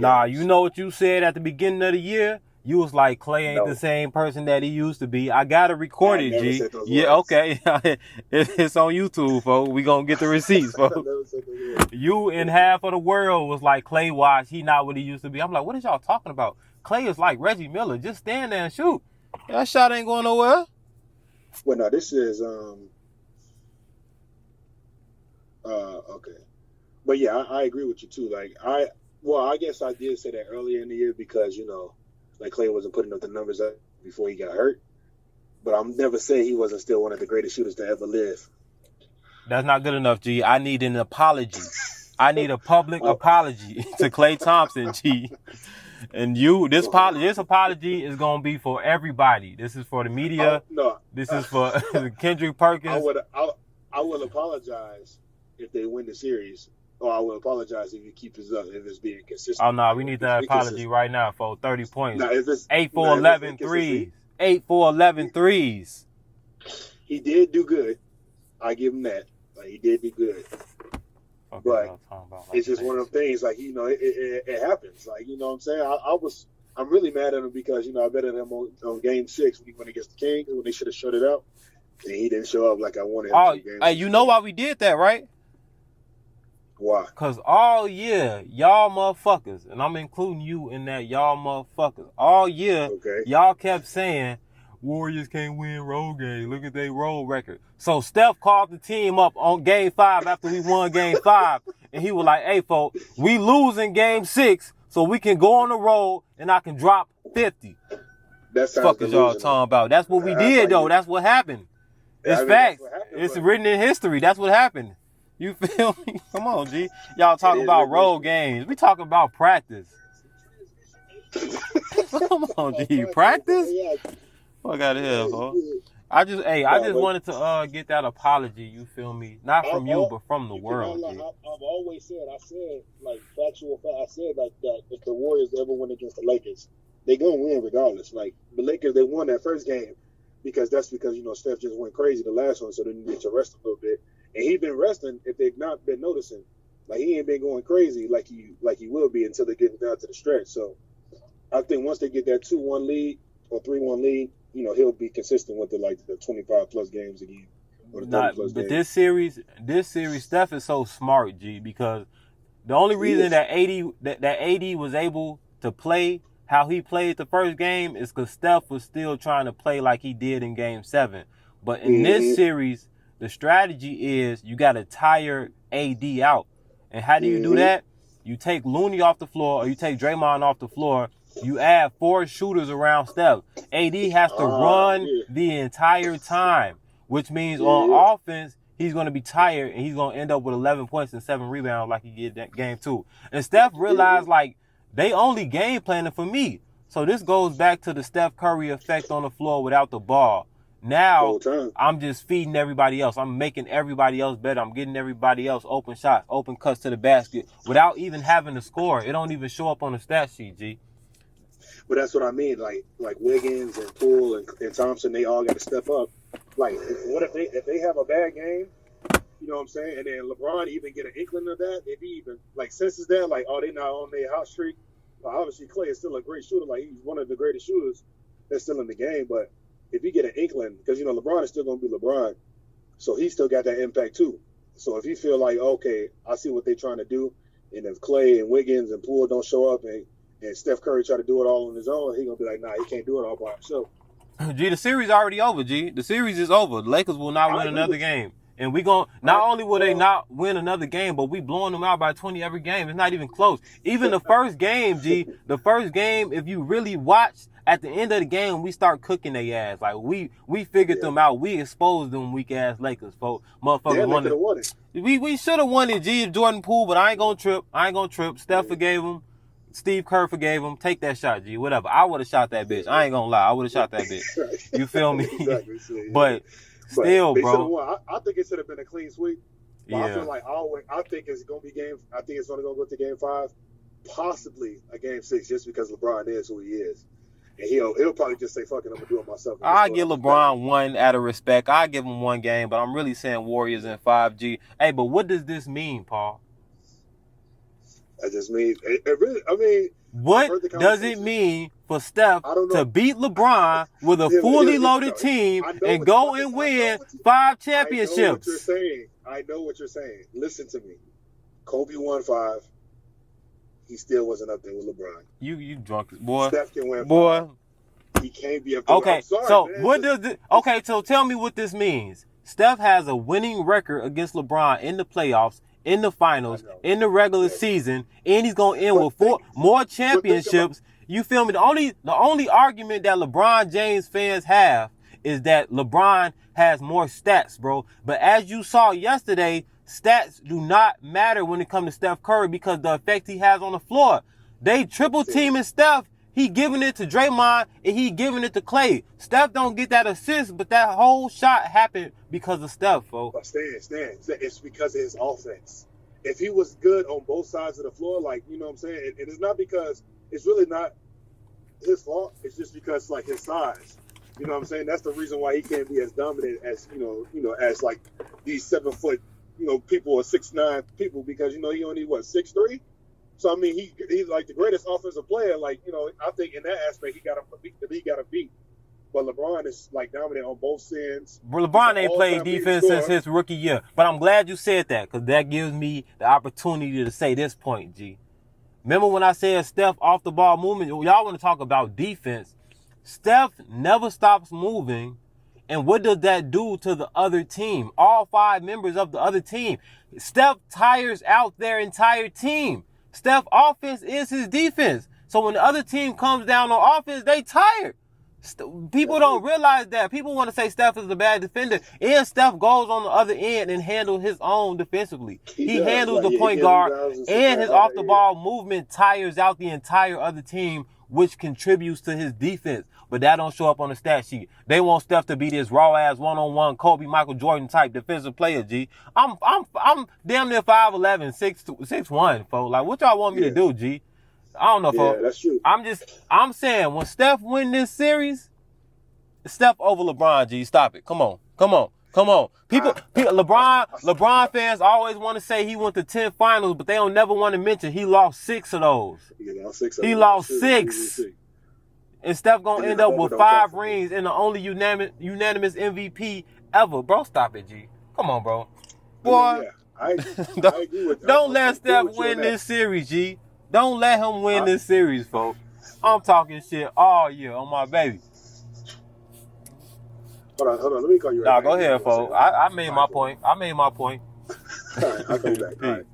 Nah, you know what you said at the beginning of the year? You was like, Klay ain't the No, same person that he used to be. I got to record I it, never G. said those Yeah, words. okay. It's on YouTube, folks. We going to get the receipts, I folks. never said those words. You and half of the world was like, Klay watch, he not what he used to be. I'm like, what is y'all talking about? Klay is like Reggie Miller. Just stand there and shoot. That shot ain't going nowhere. Well, no, this is okay. But yeah, I agree with you too. Like I guess I did say that earlier in the year because like Klay wasn't putting up the numbers up before he got hurt. But I'm never saying he wasn't still one of the greatest shooters to ever live. That's not good enough, G. I need an apology. I need a public Oh, apology to Klay Thompson, G. And this apology is gonna be for everybody. This is for the media. no, This is for Kendrick I Perkins. will apologize if they win the series, or I will apologize if he keeps it up if it's being consistent. Oh no, we need that apology right now for 30 points. Now, if it's 8 for 11 threes. 8 for 11 threes. He did do good. I give him that. Like, he did do good. Okay, But it's just one of them things. Like it happens. Like what I'm saying. I'm really mad at him because I betted him on Game 6 when he went against the Kings when they should have shut it out, and he didn't show up like I wanted him to. Hey, you know why we did that, right? Why? Because all year, y'all motherfuckers, and I'm including you in that, y'all motherfuckers, all year, y'all kept saying, Warriors can't win road games. Look at their road record. So Steph called the team up on Game 5 after we won Game 5, and he was like, hey, folks, we losing Game 6, so we can go on the road, and I can drop 50. That's fuck is y'all talking about? That's what we did, though. That's what happened. It's facts. It's written in history. That's what happened. You feel me? Come on, G. Y'all talking about road games. We talking about practice. Come on, G. Practice? Fuck out of here, bro. I just wanted to get that apology, you feel me? Not from you, but from the world, G. I've always said, like, factual fact, I said, like, that if the Warriors ever win against the Lakers, they gonna win regardless. Like, the Lakers, they won that first game because Steph just went crazy the last one, so they needed to rest a little bit. And he been resting, if they've not been noticing. Like, he ain't been going crazy like he will be until they get down to the stretch. So I think once they get that 2-1 lead or 3-1 lead, he'll be consistent with the 25 plus games again. Or the 30 plus but games. this series, Steph is so smart, G, because the only reason that AD was able to play how he played the first game is because Steph was still trying to play like he did in Game 7. But in this series, the strategy is you got to tire AD out. And how do you do that? You take Looney off the floor or you take Draymond off the floor. You add 4 shooters around Steph. AD has to run the entire time, which means on offense, he's going to be tired and he's going to end up with 11 points and 7 rebounds like he did that Game 2. And Steph realized, like, they only game planning for me. So this goes back to the Steph Curry effect on the floor without the ball. Now, I'm just feeding everybody else. I'm making everybody else better. I'm getting everybody else open shots, open cuts to the basket without even having to score. It don't even show up on the stat sheet, G. But that's what I mean. Like Wiggins and Poole and Thompson, they all got to step up. Like, what if they have a bad game? You know what I'm saying? And then LeBron even get an inkling of that. If he even senses that, like, oh, they not on their hot streak. Well, obviously, Klay is still a great shooter. Like, he's one of the greatest shooters that's still in the game. But if you get an inkling, because LeBron is still going to be LeBron, so he still got that impact too. So if you feel like, okay, I see what they're trying to do, and if Klay and Wiggins and Poole don't show up and Steph Curry try to do it all on his own, he gonna be like, nah, he can't do it all by himself. G, the series already over, G. The series is over. The Lakers will not win another game. And we not only will they not win another game, but we blowing them out by 20 every game. It's not even close. Even the first game, G, if you really watch, at the end of the game, we start cooking their ass. Like, we figured them out. We exposed them weak ass Lakers, folks. Motherfuckers won it. We should have won it, G, if Jordan Poole, but I ain't gonna trip. Steph forgave him. Steve Kerr forgave him. Take that shot, G. Whatever. I would have shot that bitch. I ain't gonna lie. I would have shot that bitch. You feel me? Exactly. But still, bro. I think it should have been a clean sweep. But I feel like I think it's gonna be I think it's only gonna go to Game 5, possibly a Game 6, just because LeBron is who he is. And he'll probably just say, fuck it, I'm going to do it myself. I'll give LeBron one out of respect. I'll give him one game, but I'm really saying Warriors in 5G. Hey, but what does this mean, Paul? That just means it really. I mean, What does it mean for Steph to beat LeBron with a fully loaded team and go and win 5 championships? I know what you're saying. Listen to me. Kobe won 5. He still wasn't up there with LeBron. You drunk, boy. Steph can win 5. Boy. He can't be up there. Okay, sorry, so man. what does it? Okay, so tell me what this means. Steph has a winning record against LeBron in the playoffs, in the finals, in the regular season, and he's gonna end with 4 more championships. You feel me? The only argument that LeBron James fans have is that LeBron has more stats, bro. But as you saw yesterday, stats do not matter when it comes to Steph Curry because the effect he has on the floor. They triple teaming Steph. He giving it to Draymond and he giving it to Klay. Steph don't get that assist, but that whole shot happened because of Steph, folks. Stan, it's because of his offense. If he was good on both sides of the floor, like, you know what I'm saying? And it's not because, it's really not his fault. It's just because, like, his size. You know what I'm saying? That's the reason why he can't be as dominant as, you know, as, like, these 7 foot, you know, people or 6'9" people because, you know, he only, 6'3"? So, I mean, he's like the greatest offensive player. Like, you know, I think in that aspect, he got to beat. But LeBron is, like, dominant on both ends. LeBron ain't played defense since his rookie year. But I'm glad you said that because that gives me the opportunity to say this point, G. Remember when I said Steph off the ball movement? Y'all want to talk about defense. Steph never stops moving. And what does that do to the other team? All 5 members of the other team. Steph tires out their entire team. Steph offense is his defense. So when the other team comes down on offense, they tired. People don't realize that. People want to say Steph is a bad defender. And Steph goes on the other end and handles his own defensively. He handles the point guard, and his off-the-ball movement tires out the entire other team, which contributes to his defense. But that don't show up on the stat sheet. They want Steph to be this raw-ass one-on-one Kobe, Michael Jordan type defensive player, G. I'm damn near 5'11", 6'1", folks. Like, what y'all want me to do, G? I don't know, folks. Yeah, that's true. I'm saying, when Steph win this series, Steph over LeBron, G. Stop it. Come on. People, LeBron fans always want to say he went to 10 finals, but they don't never want to mention he lost 6 of those. He lost 6. And Steph gonna end up with 5 rings and the only unanimous MVP ever. Bro, stop it, G. Come on, bro. Boy, I agree with that. Don't let Steph win this series, G. Don't let him win this series, folks. I'm talking shit all year on my baby. Hold on. Let me call you right Nah, back. go ahead, folks. I made my point. All right, I'll come back. All right.